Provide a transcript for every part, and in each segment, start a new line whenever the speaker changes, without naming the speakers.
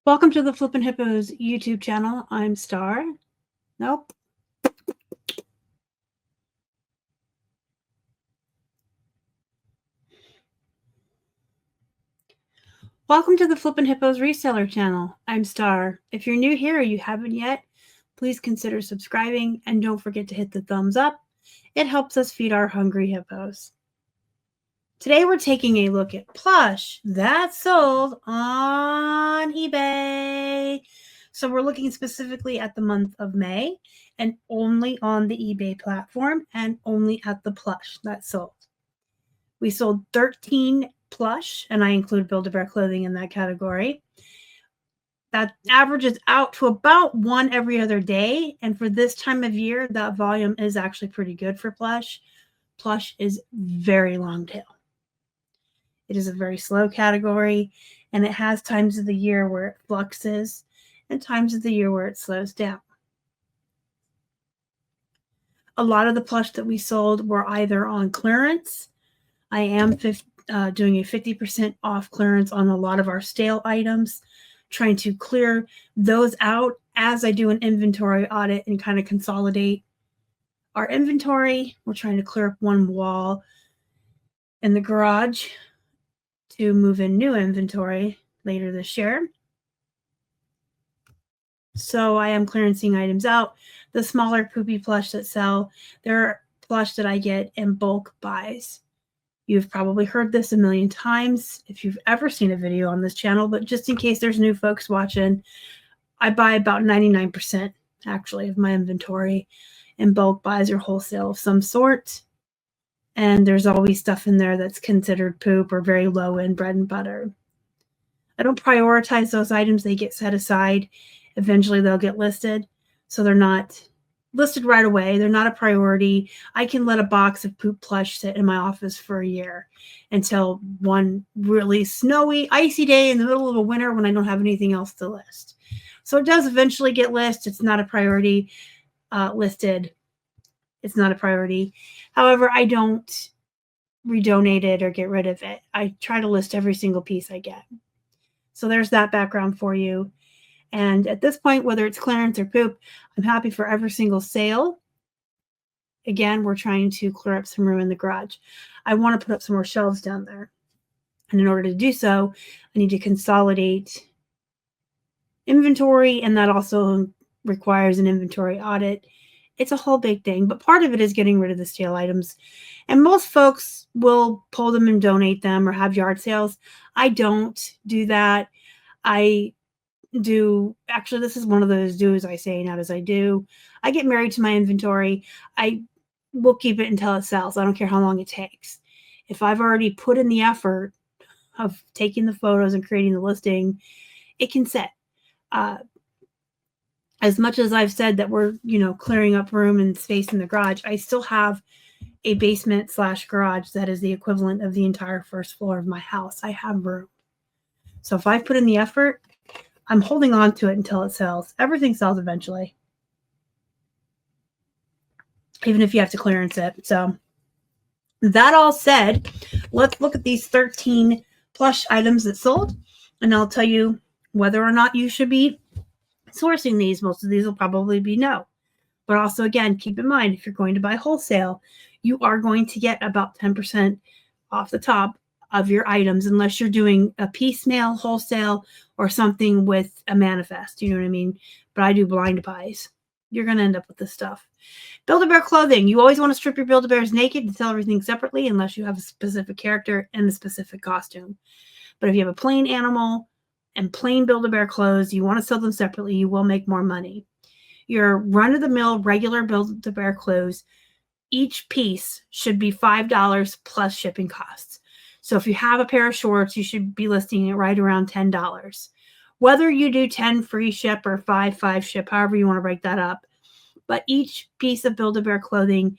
Welcome to the Flippin' Hippos YouTube channel. I'm Star. Nope. Welcome to the Flippin' Hippos reseller channel. I'm Star. If you're new here or you haven't yet, please consider subscribing and don't forget to hit the thumbs up. It helps us feed our hungry hippos. Today we're taking a look at Plush that sold on eBay. So we're looking specifically at the month of May and only on the eBay platform and only at the Plush that sold. We sold 13 Plush, and I include Build-A-Bear clothing in that category. That averages out to about one every other day. And for this time of year, that volume is actually pretty good for Plush. Plush is very long tail. It is a very slow category, and it has times of the year where it fluxes and times of the year where it slows down. A lot of the Plush that we sold were either on clearance. I am doing a 50% off clearance on a lot of our stale items, trying to clear those out as I do an inventory audit and kind of consolidate our inventory. We're trying to clear up one wall in the garage to move in new inventory later this year. So I am clearancing items out. The smaller poopy plush that sell, they're plush that I get in bulk buys. You've probably heard this a million times if you've ever seen a video on this channel, but just in case there's new folks watching, I buy about 99% actually of my inventory in bulk buys or wholesale of some sort. And there's always stuff in there that's considered poop or very low in bread and butter. I don't prioritize those items. They get set aside. Eventually they'll get listed. So they're not listed right away. They're not a priority. I can let a box of poop plush sit in my office for a year until one really snowy, icy day in the middle of a winter when I don't have anything else to list. So it does eventually get listed. It's not a priority listed. It's not a priority. However, I don't redonate it or get rid of it. I try to list every single piece I get. So there's that background for you. And at this point, whether it's clearance or poop, I'm happy for every single sale. Again, we're trying to clear up some room in the garage. I want to put up some more shelves down there. And in order to do so, I need to consolidate inventory, and that also requires an inventory audit. It's a whole big thing, but part of it is getting rid of the stale items. And most folks will pull them and donate them or have yard sales. I don't do that. I do, actually, this is one of those do as I say, not as I do. I get married to my inventory. I will keep it until it sells. I don't care how long it takes. If I've already put in the effort of taking the photos and creating the listing, it can sit. As much as I've said that we're, clearing up room and space in the garage, I still have a basement / garage that is the equivalent of the entire first floor of my house. I have room. So if I've put in the effort, I'm holding on to it until it sells. Everything sells eventually, even if you have to clearance it. So that all said, let's look at these 13 plush items that sold, and I'll tell you whether or not you should be sourcing these. Most of these will probably be no. But also, again, keep in mind, if you're going to buy wholesale, you are going to get about 10% off the top of your items unless you're doing a piecemeal wholesale or something with a manifest. You know what I mean? But I do blind buys. You're going to end up with this stuff. Build-A-Bear clothing. You always want to strip your Build-A-Bears naked and sell everything separately unless you have a specific character and a specific costume. But if you have a plain animal and plain Build-A-Bear clothes, you want to sell them separately, you will make more money. Your run-of-the-mill regular Build-A-Bear clothes, each piece should be $5 plus shipping costs. So if you have a pair of shorts, you should be listing it right around $10. Whether you do 10 free ship or 5 ship, however you want to break that up. But each piece of Build-A-Bear clothing,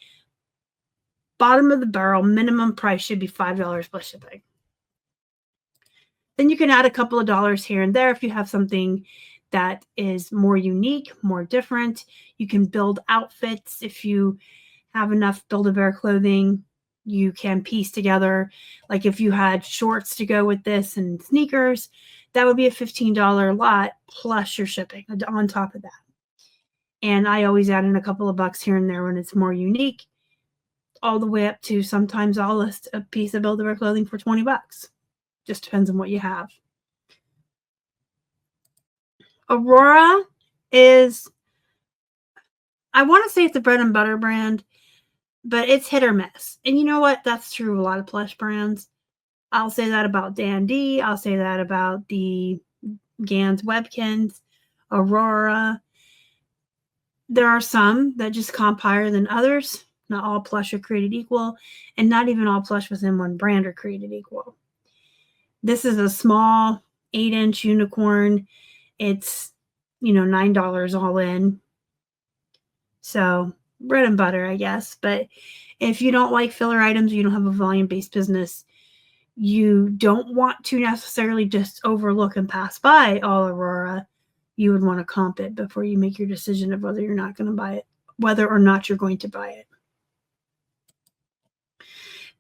bottom of the barrel, minimum price should be $5 plus shipping. Then you can add a couple of dollars here and there if you have something that is more unique, more different. You can build outfits. If you have enough Build-A-Bear clothing, you can piece together. Like if you had shorts to go with this and sneakers, that would be a $15 lot plus your shipping on top of that. And I always add in a couple of bucks here and there when it's more unique, all the way up to sometimes I'll list a piece of build-a-bear clothing for 20 bucks. Just depends on what you have. Aurora is, I want to say it's a bread and butter brand, but it's hit or miss. And you know what? That's true of a lot of plush brands. I'll say that about Dandy. I'll say that about the Gans Webkins, Aurora. There are some that just comp higher than others. Not all plush are created equal, and not even all plush within one brand are created equal. This is a small 8-inch unicorn. It's, $9 all in. So bread and butter, I guess. But if you don't like filler items, you don't have a volume-based business, you don't want to necessarily just overlook and pass by all Aurora. You would want to comp it before you make your decision of whether you're not going to buy it, whether or not you're going to buy it.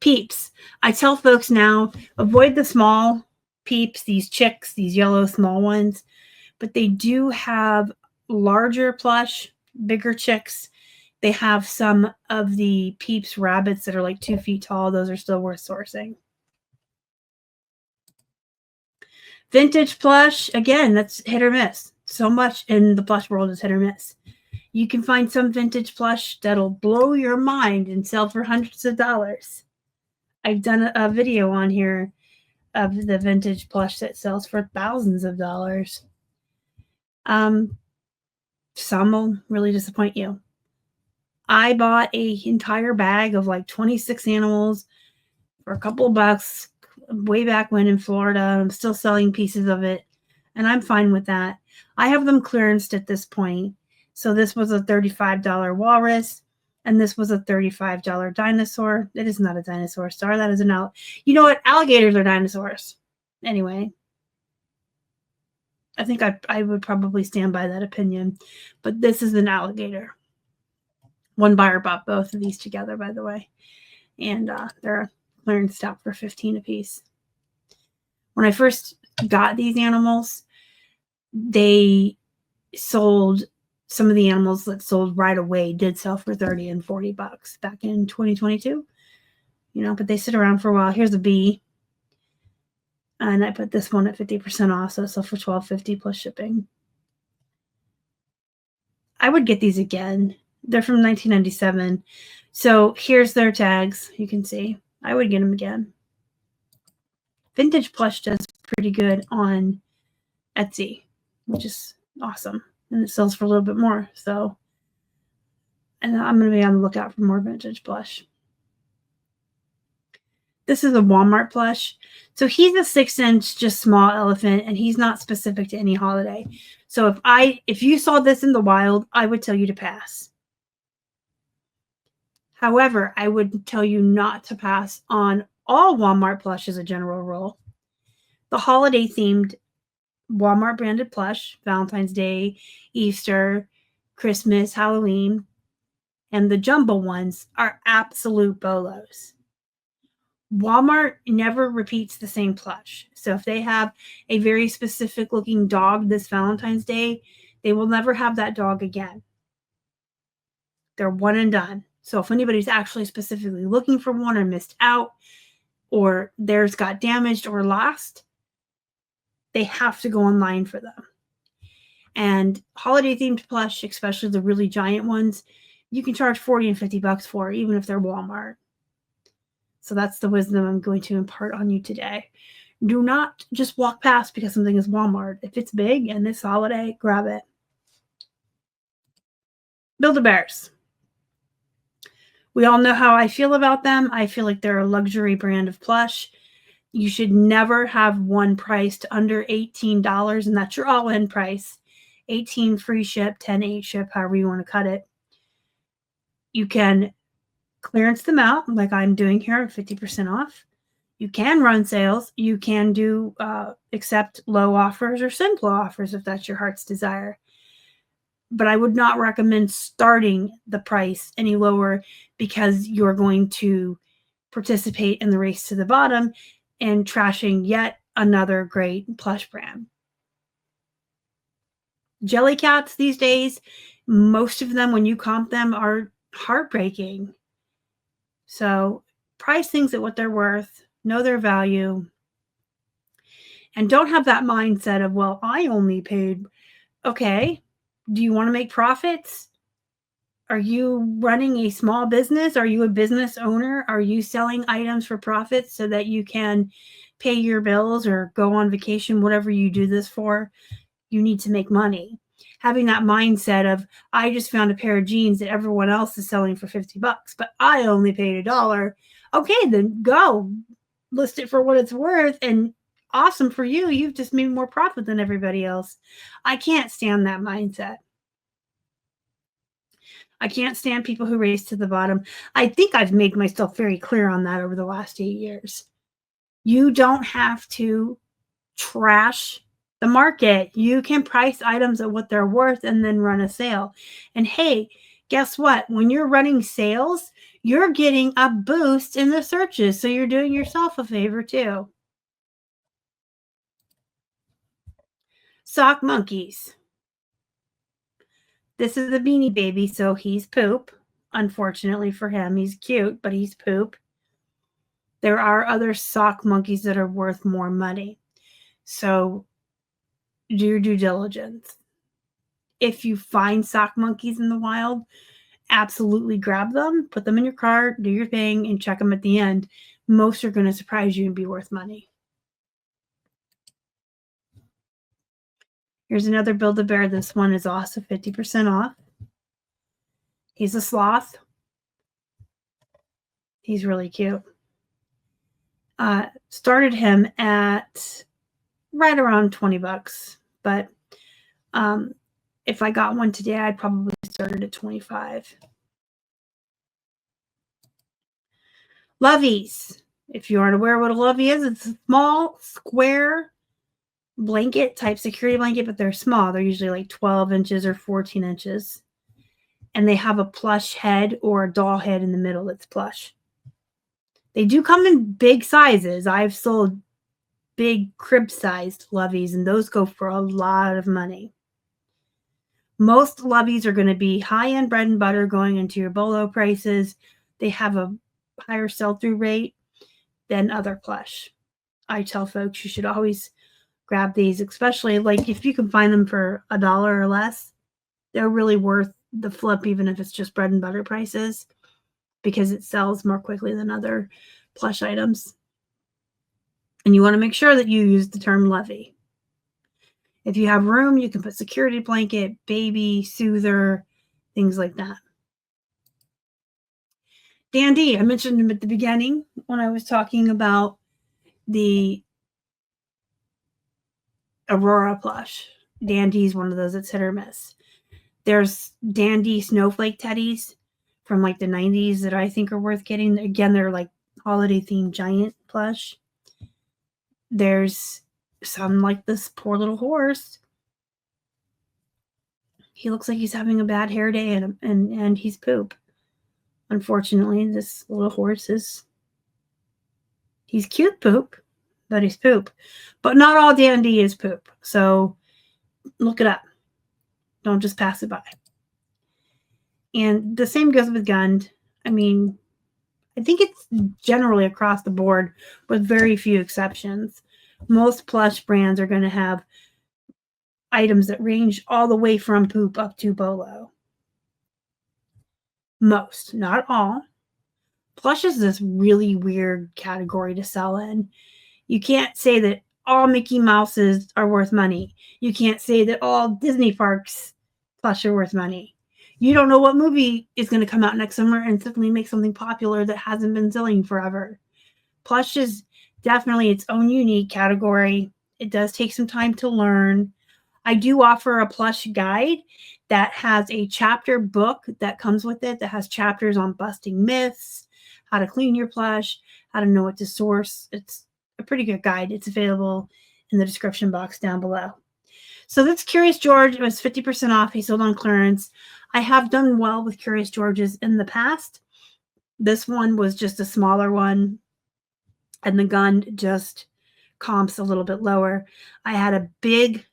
Peeps. I tell folks now, avoid the small peeps, these chicks, these yellow small ones, but they do have larger plush, bigger chicks. They have some of the Peeps rabbits that are like 2 feet tall. Those are still worth sourcing. Vintage plush, again, that's hit or miss. So much in the plush world is hit or miss. You can find some vintage plush that'll blow your mind and sell for hundreds of dollars. I've done a video on here of the vintage plush that sells for thousands of dollars. Some will really disappoint you. I bought an entire bag of like 26 animals for a couple of bucks way back when in Florida. I'm still selling pieces of it, and I'm fine with that. I have them clearanced at this point. So this was a $35 walrus, and this was a $35 dinosaur. It is not a dinosaur star. That is an you know what? Alligators are dinosaurs. Anyway, I think I would probably stand by that opinion. But this is an alligator. One buyer bought both of these together, by the way. And they're clearanced out for $15 a piece. When I first got these animals, they sold, some of the animals that sold right away did sell for 30 and 40 bucks back in 2022. But they sit around for a while. Here's a bee. And I put this one at 50% off, so for $12.50 plus shipping. I would get these again. They're from 1997. So here's their tags. You can see. I would get them again. Vintage plush does pretty good on Etsy, which is awesome. And it sells for a little bit more. So, and I'm going to be on the lookout for more vintage plush. This is a Walmart plush. So he's a 6-inch, just small elephant, and he's not specific to any holiday. So if you saw this in the wild, I would tell you to pass. However, I would tell you not to pass on all Walmart plush as a general rule. The holiday themed Walmart branded plush, Valentine's Day, Easter, Christmas, Halloween, and the jumbo ones are absolute bolos. Walmart never repeats the same plush. So if they have a very specific looking dog this Valentine's Day, they will never have that dog again. They're one and done. So if anybody's actually specifically looking for one or missed out, or theirs got damaged or lost, they have to go online for them. And holiday themed plush, especially the really giant ones, you can charge 40 and 50 bucks for, even if they're Walmart. So that's the wisdom I'm going to impart on you today. Do not just walk past because something is Walmart. If it's big and this holiday, grab it. Build-A-Bears. We all know how I feel about them. I feel like they're a luxury brand of plush. You should never have one priced under $18, and that's your all-in price. $18 free ship, $10 ship, however you want to cut it. You can clearance them out like I'm doing here, 50% off. You can run sales. You can do accept low offers or send low offers if that's your heart's desire. But I would not recommend starting the price any lower because you're going to participate in the race to the bottom and trashing yet another great plush brand. Jellycats these days, most of them, when you comp them, are heartbreaking. So price things at what they're worth, know their value, and don't have that mindset of, well, I only paid. Okay, do you want to make profits? Are you running a small business? Are you a business owner? Are you selling items for profits so that you can pay your bills or go on vacation, whatever you do this for? You need to make money. Having that mindset of, I just found a pair of jeans that everyone else is selling for $50, but I only paid $1. Okay, then go list it for what it's worth, and awesome for you. You've just made more profit than everybody else. I can't stand that mindset. I can't stand people who race to the bottom. I think I've made myself very clear on that over the last 8 years. You don't have to trash the market. You can price items at what they're worth and then run a sale. And hey, guess what? When you're running sales, you're getting a boost in the searches. So you're doing yourself a favor too. Sock monkeys. This is a Beanie Baby, so he's poop. Unfortunately for him, he's cute, but he's poop. There are other sock monkeys that are worth more money. So do your due diligence. If you find sock monkeys in the wild, absolutely grab them, put them in your cart, do your thing, and check them at the end. Most are going to surprise you and be worth money. Here's another Build-A-Bear. This one is also 50% off. He's a sloth. He's really cute. Started him at right around $20, but if I got one today, I'd probably start at $25. Loveys. If you aren't aware what a lovey is, it's a small square blanket type security blanket, but they're small. They're usually like 12 inches or 14 inches. And they have a plush head or a doll head in the middle that's plush. They do come in big sizes. I've sold big crib-sized loveys, and those go for a lot of money. Most loveys are going to be high-end bread and butter going into your bolo prices. They have a higher sell-through rate than other plush. I tell folks you should always grab these, especially like if you can find them for $1 or less. They're really worth the flip, even if it's just bread and butter prices, because it sells more quickly than other plush items. And you want to make sure that you use the term lovey. If you have room, you can put security blanket, baby, soother, things like that. Dandy, I mentioned him at the beginning when I was talking about the Aurora plush. Dandy's one of those that's hit or miss. There's Dandy snowflake teddies from like the 90s that I think are worth getting. Again, they're like holiday themed giant plush. There's some like this poor little horse. He looks like he's having a bad hair day and he's poop. Unfortunately, this little horse he's cute poop, but he's poop. But not all Dandy is poop. So look it up. Don't just pass it by. And the same goes with Gund. I mean, I think it's generally across the board with very few exceptions. Most plush brands are going to have items that range all the way from poop up to bolo. Most, not all. Plush is this really weird category to sell in. You can't say that all Mickey Mouses are worth money. You can't say that all Disney parks plush are worth money. You don't know what movie is going to come out next summer and suddenly make something popular that hasn't been selling forever. Plush is definitely its own unique category. It does take some time to learn. I do offer a plush guide that has a chapter book that comes with it that has chapters on busting myths, how to clean your plush, how to know what to source. It's a pretty good guide. It's available in the description box down below. So that's Curious George. It was 50% off. He sold on clearance. I have done well with Curious Georges in the past. This one was just a smaller one, and the Gund just comps a little bit lower. I had a big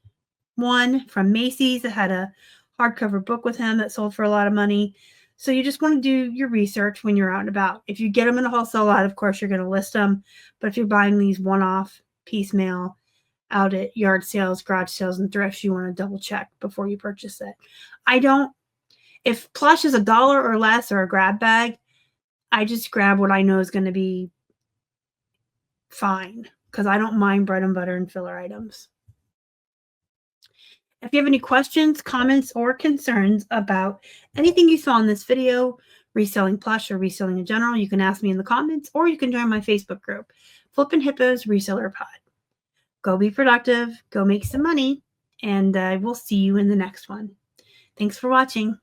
one from Macy's that had a hardcover book with him that sold for a lot of money. So you just want to do your research when you're out and about. If you get them in a wholesale lot, of course, you're going to list them. But if you're buying these one-off piecemeal out at yard sales, garage sales, and thrifts, you want to double check before you purchase it. If Plush is $1 or less or a grab bag, I just grab what I know is going to be fine because I don't mind bread and butter and filler items. If you have any questions, comments, or concerns about anything you saw in this video, reselling Plush or reselling in general, you can ask me in the comments, or you can join my Facebook group, Flippin' Hippos Reseller Pod. Go be productive, go make some money, and we'll see you in the next one. Thanks for watching.